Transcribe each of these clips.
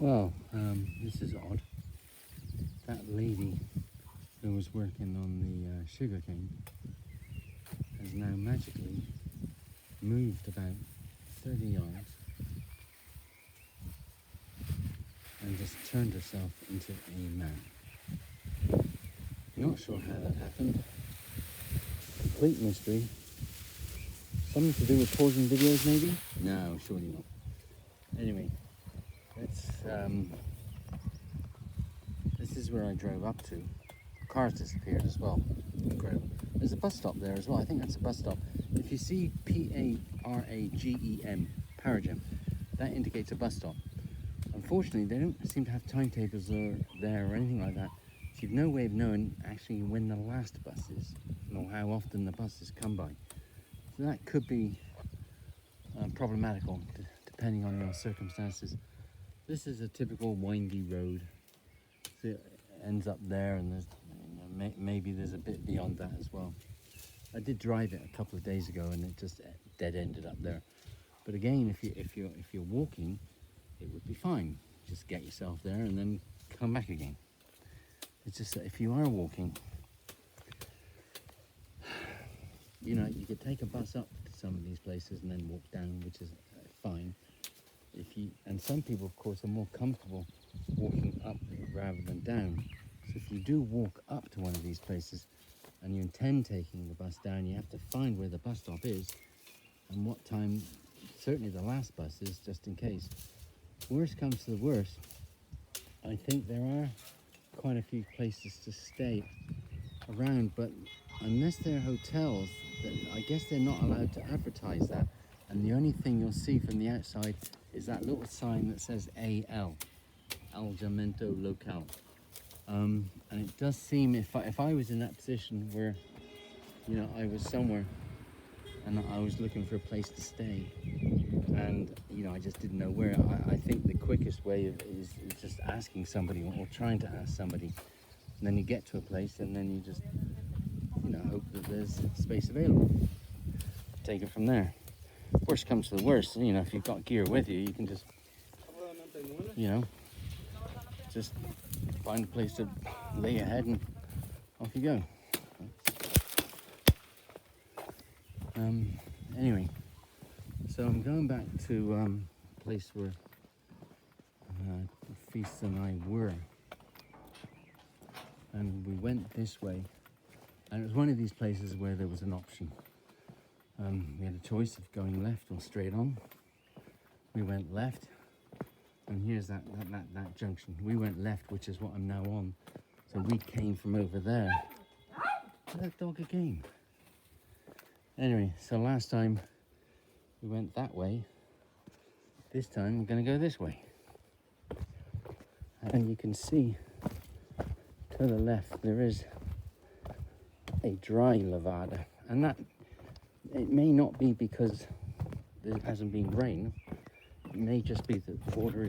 Well, this is odd. That lady who was working on the sugarcane has now magically moved about 30 yards and just turned herself into a man. Not sure how that happened. Complete mystery. Something to do with pausing videos, maybe? No, surely not. Anyway, this is where I drove up to. Cars disappeared as well. Incredible. There's a bus stop there as well. I think that's a bus stop. If you see Paragem, Paragem, that indicates a bus stop. Unfortunately, they don't seem to have timetables there or anything like that. So you've no way of knowing actually when the last bus is, or how often the buses come by. So that could be problematical depending on your circumstances. This is a typical windy road. So it ends up there, and there's maybe there's a bit beyond that as well. I did drive it a couple of days ago, and it just dead ended up there. But again, if you're walking, it would be fine. Just get yourself there and then come back again. It's just that if you are walking, you know, you could take a bus up to some of these places and then walk down, which is fine. And some people, of course, are more comfortable walking up rather than down. So if you do walk up to one of these places and you intend taking the bus down, you have to find where the bus stop is and what time, certainly the last bus is, just in case. Worst comes to the worst, I think there are quite a few places to stay around, but unless they're hotels, I guess they're not allowed to advertise that. And the only thing you'll see from the outside is that little sign that says AL, Alojamento Local. And it does seem, if I was in that position where, you know, I was somewhere and I was looking for a place to stay, and, you know, I just didn't know where, I think the quickest way is just asking somebody or trying to ask somebody. And then you get to a place and then you just, you know, hope that there's space available. Take it from there. Worst comes to the worst, you know, if you've got gear with you, you can just, you know, just find a place to lay your head and off you go. Anyway, so I'm going back to a place where Feast and I were, and we went this way, and it was one of these places where there was an option. We had a choice of going left or straight on. We went left, and here's that junction. We went left, which is what I'm now on. So we came from over there. That dog again. Anyway, so last time we went that way. This time we're going to go this way. And you can see to the left there is a dry levada, and that it may not be because there hasn't been rain. It may just be that the water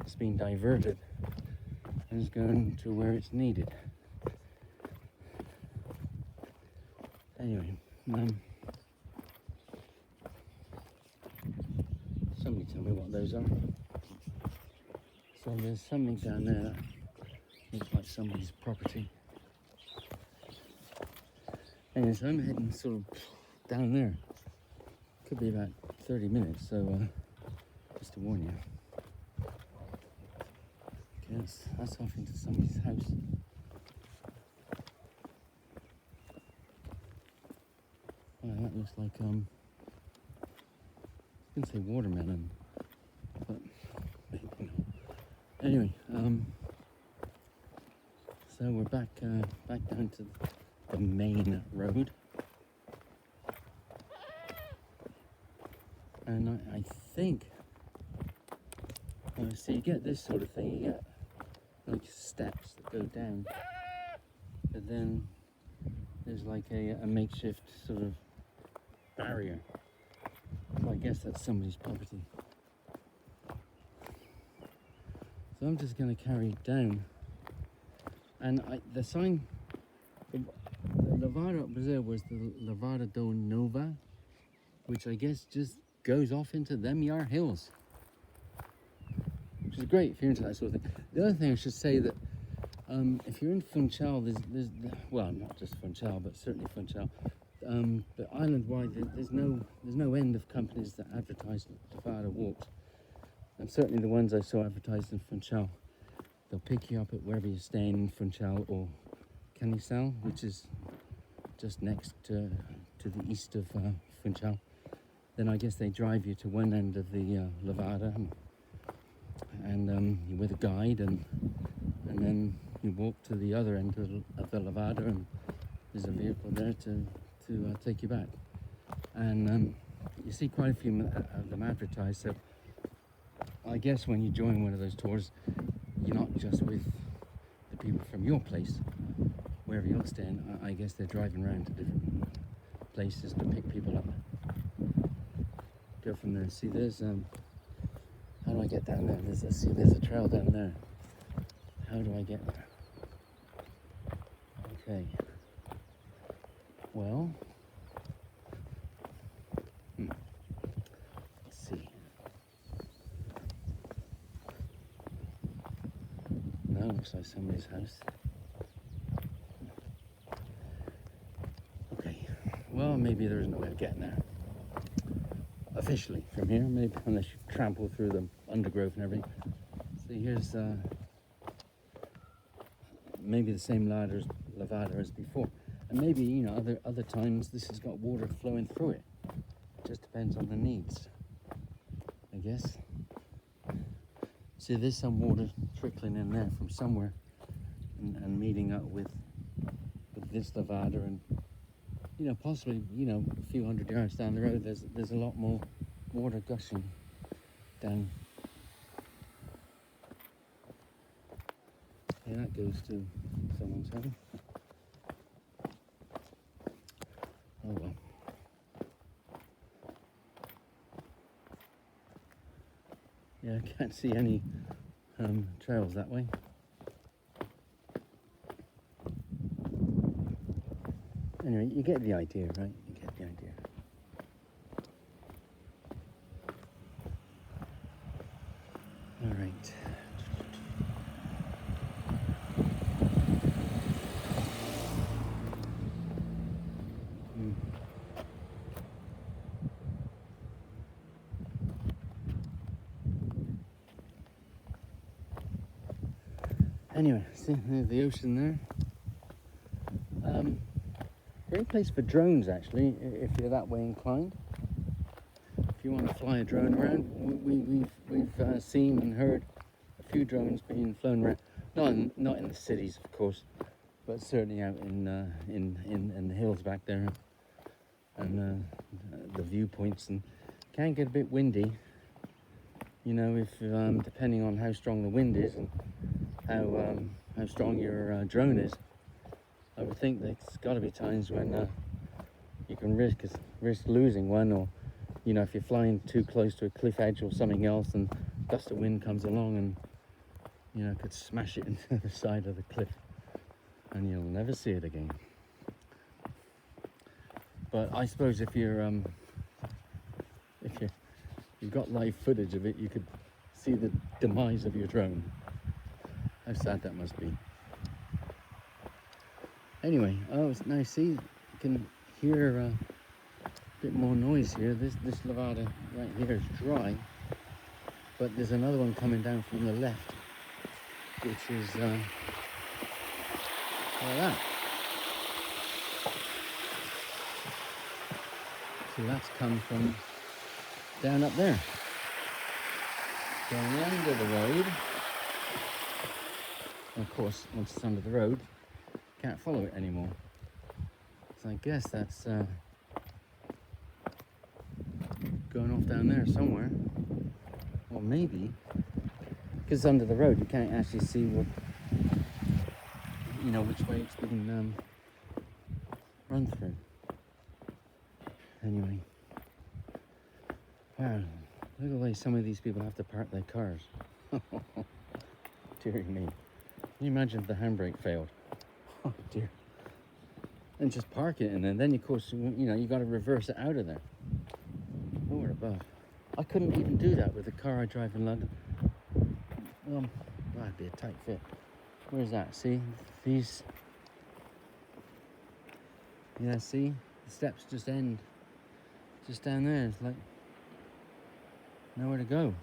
has been diverted and is going to where it's needed. Anyway, somebody tell me what those are. So there's something down there that looks like somebody's property. Anyway, so I'm heading sort of down there. Could be about 30 minutes, so just to warn you. Okay, that's off into somebody's house. Oh, that looks like I was gonna say watermelon, but maybe not. Anyway, so we're back down to the main road. And I think, so you get this sort of thing, you get like steps that go down, but then there's like a makeshift sort of barrier. So I guess that's somebody's property. So I'm just going to carry it down. And the sign, the Levada up Brazil was the Levada do Nova, which I guess just goes off into them Yar Hills. which is great if you're into that sort of thing. The other thing I should say that if you're in Funchal, there's well, not just Funchal, but certainly Funchal, but island-wide, there's no end of companies that advertise levada walks, and certainly the ones I saw advertised in Funchal, they'll pick you up at wherever you're staying in Funchal or Canisal, which is just next to the east of Funchal. Then I guess they drive you to one end of the levada, and you're with a guide, and then you walk to the other end of the levada, and there's a vehicle there to take you back. And you see quite a few of them advertised. So I guess when you join one of those tours, you're not just with the people from your place, wherever you're staying. I guess they're driving around to different places to pick people up. Go from there. See, there's how do I get down there? There's a trail down there. How do I get there? Okay. Well, let's see. No, looks like somebody's house. Okay. Well, maybe there isn't a way of getting there. Officially from here, maybe, unless you trample through the undergrowth and everything. See, here's maybe the same levada as before, and maybe, you know, other times this has got water flowing through it. Just depends on the needs, I guess. See, there's some water trickling in there from somewhere, and meeting up with this levada, and you know, possibly, you know, a few hundred yards down the road, there's a lot more water gushing down. Yeah, that goes to someone's home. Oh well. Yeah, I can't see any trails that way. Anyway, you get the idea, right? You get the idea. All right. Anyway, see, there's the ocean there. Great place for drones, actually, if you're that way inclined. If you want to fly a drone around, we've seen and heard a few drones being flown around. Not in the cities, of course, but certainly out in the hills back there, and the viewpoints. And can get a bit windy, you know, if depending on how strong the wind is and how strong your drone is. I would think there's got to be times when you can risk losing one, or, you know, if you're flying too close to a cliff edge or something else, and a gust of wind comes along and, you know, could smash it into the side of the cliff, and you'll never see it again. But I suppose if you've got live footage of it, you could see the demise of your drone. How sad that must be. Anyway, now see, you can hear a bit more noise here. This levada right here is dry, but there's another one coming down from the left, which is like that. So that's come from down up there, going under the road. And of course, once it's under the road, can't follow it anymore. So I guess that's going off down there somewhere. Or maybe, because under the road you can't actually see what, you know, which way it's been run through. Anyway, wow, look at the way some of these people have to park their cars. Dear me. Can you imagine if the handbrake failed? Oh dear. And just park it, and then of course, you know, you got to reverse it out of there. Lord above. I couldn't even do that with the car I drive in London. That'd be a tight fit. Where's that? See these? Yeah, see the steps just end just down there. It's like nowhere to go.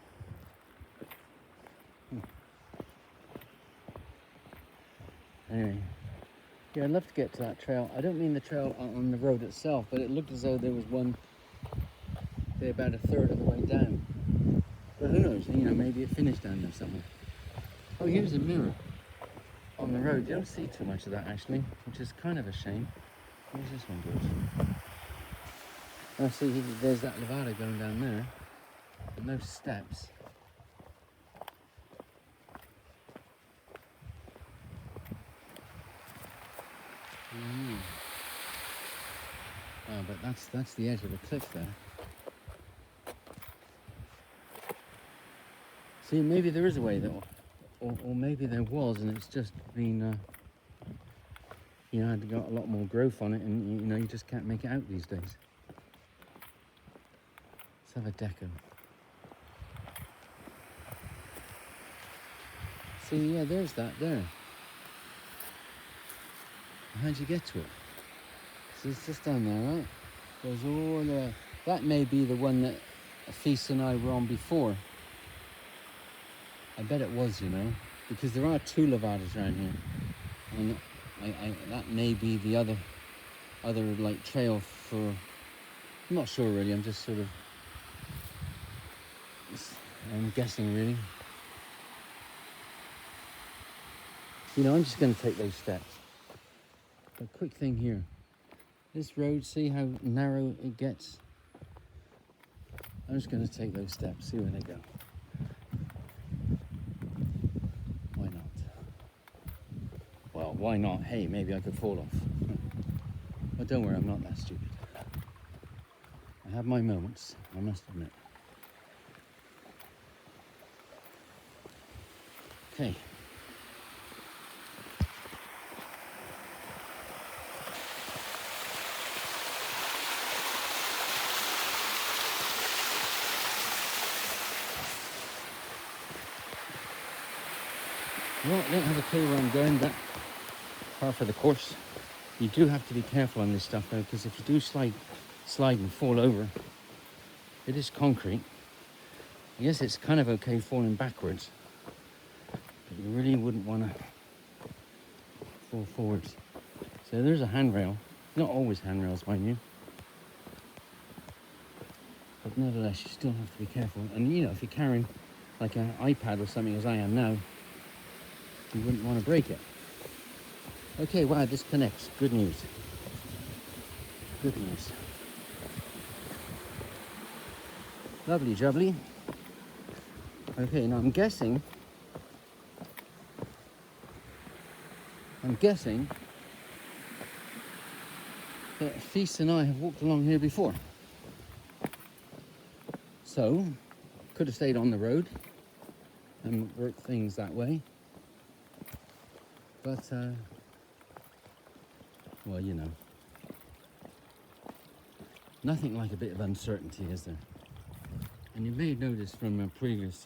Anyway, yeah, I'd love to get to that trail. I don't mean the trail on the road itself, but it looked as though there was one, say, about a third of the way down. But who knows? You know, maybe it finished down there somewhere. Oh, here's a mirror on the road. You don't see too much of that actually, which is kind of a shame. Where's this one goes? Oh, see, there's that levada going down there, and those steps. Oh, but that's the edge of the cliff there. See, maybe there is a way that, or maybe there was, and it's just been, you know, had got a lot more growth on it, and you know, you just can't make it out these days. Let's have a deco. See, yeah, there's that there. How'd you get to it? So it's just down there, right? There's all the... That may be the one that Feast and I were on before. I bet it was, you know, because there are two levadas around here, and that may be the other like trail for. I'm not sure really. I'm just sort of. I'm guessing really. You know, I'm just going to take those steps. A quick thing here. This road, see how narrow it gets? I'm just going to take those steps, see where they go. Why not? Well, why not? Hey, maybe I could fall off. But don't worry, I'm not that stupid. I have my moments, I must admit. Okay. Well, I don't have a clue where I'm going, but far for the course. You do have to be careful on this stuff though, because if you do slide and fall over, it is concrete. I guess it's kind of okay falling backwards, but you really wouldn't want to fall forwards. So there's a handrail. Not always handrails, mind you. But nevertheless, you still have to be careful. And you know, if you're carrying like an iPad or something as I am now, you wouldn't want to break it. Okay, wow, this connects. Good news. Good news. Lovely jubbly. Okay, now I'm guessing that Feast and I have walked along here before. So, could have stayed on the road and worked things that way. But, well, you know, nothing like a bit of uncertainty, is there? And you may have noticed from a previous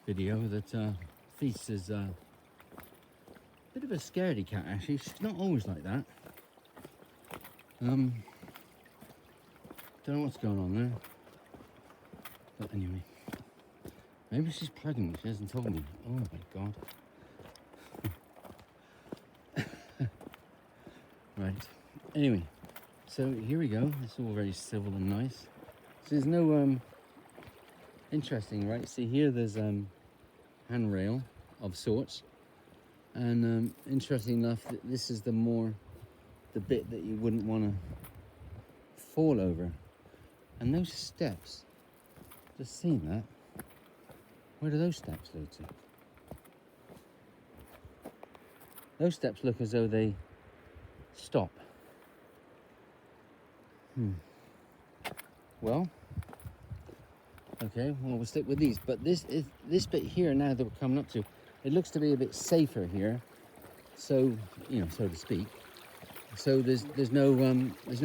video that Feast is a bit of a scaredy cat, actually. She's not always like that. Don't know what's going on there. But anyway, maybe she's pregnant. She hasn't told me. Oh my God. Right. Anyway, so here we go. It's all very civil and nice. So there's no interesting, right? See here, there's handrail of sorts, and interesting enough, this is the bit that you wouldn't want to fall over. And those steps, just seeing that, where do those steps lead to? Those steps look as though they stop. Well, okay, well, we'll stick with these. But this bit here now that we're coming up to, it looks to be a bit safer here. So, you know, so to speak. So there's no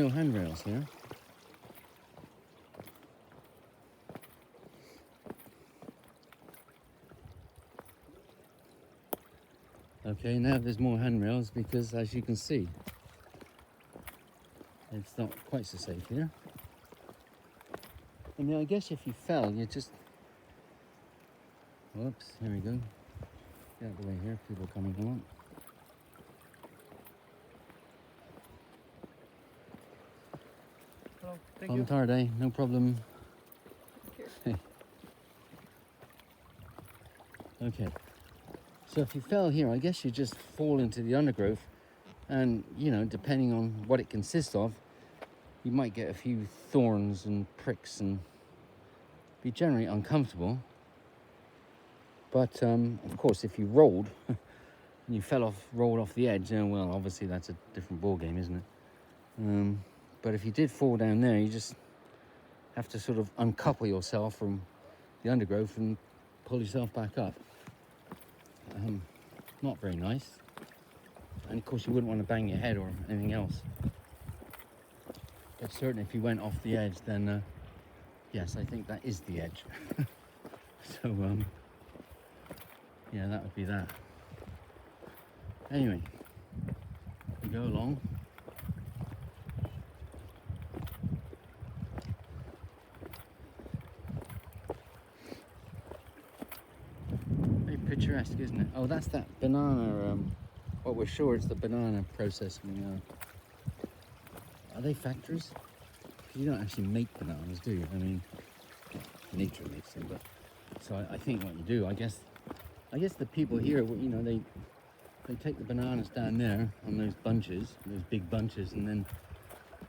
handrails here. Okay, now there's more handrails because, as you can see, it's not quite so safe here. I mean, I guess if you fell, you just... Whoops, here we go. Get out of the way here, people coming along. Hello, thank you. Bon tarde, no problem. Okay, so if you fell here, I guess you just fall into the undergrowth, and you know, depending on what it consists of, you might get a few thorns and pricks and be generally uncomfortable. But of course, if you rolled and you rolled off the edge, then well, obviously that's a different ball game, isn't it? But if you did fall down there, you just have to sort of uncouple yourself from the undergrowth and pull yourself back up. Not very nice. And of course you wouldn't want to bang your head or anything else. But certainly if you went off the edge, then yes, I think that is the edge. So yeah, that would be that. Anyway, we go along. Picturesque, isn't it? Oh, that's that banana. Well, we're sure it's the banana processing. Are they factories? You don't actually make bananas, do you? I mean, nature makes them, but so I think what you do, I guess the people here, you know, they take the bananas down there on those bunches, those big bunches, and then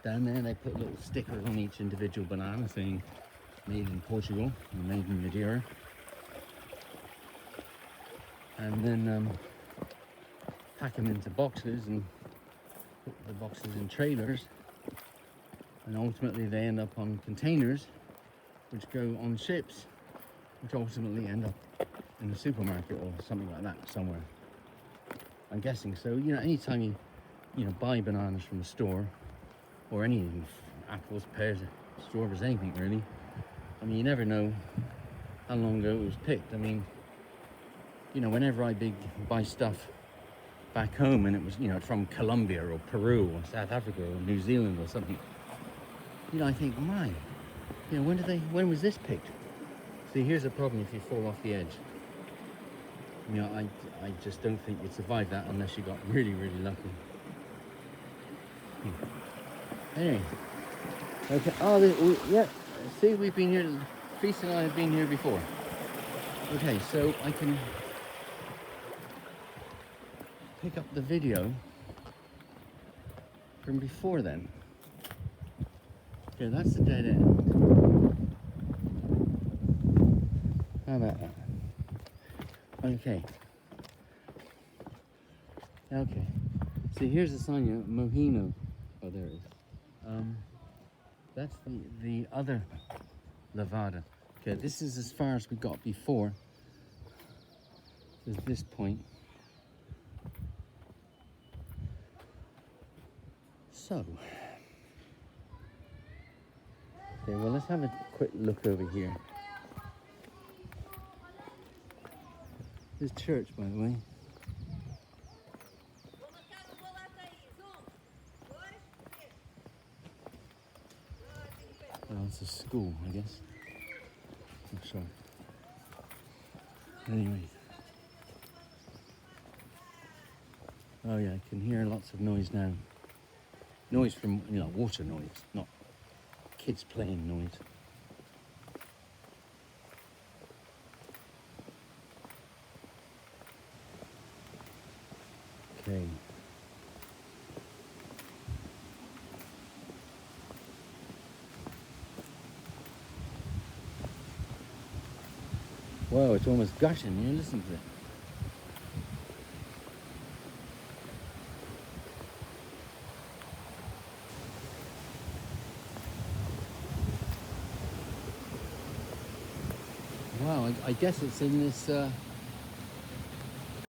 down there they put little stickers on each individual banana saying made in Portugal or made in Madeira. And then pack them into boxes and put the boxes in trailers, and ultimately they end up on containers which go on ships, which ultimately end up in a supermarket or something like that somewhere. I'm guessing. So, you know, anytime you buy bananas from the store, or anything, apples, pears, strawberries, anything really, I mean, you never know how long ago it was picked. I mean, you know, whenever I buy stuff back home and it was, you know, from Colombia or Peru or South Africa or New Zealand or something, you know, I think, my, you know, when was this picked? See, here's the problem if you fall off the edge. You know, I just don't think you'd survive that unless you got really, really lucky. Anyway, okay, oh, yeah, see, we've been here, Feast and I have been here before. Okay, so I can pick up the video from before then. Okay, that's the dead end. How about that? Okay. Okay. See, here's the sign here, Mojino. Oh, there it is. That's the other levada. Okay, this is as far as we got before. There's this point. So, okay, well, let's have a quick look over here. This church, by the way. Well, it's a school, I guess. I'm sure. Anyway. Oh yeah, I can hear lots of noise now. Noise from, you know, water noise, not kids playing noise. Okay. Whoa, it's almost gushing. You listen to it. Wow, I guess it's in this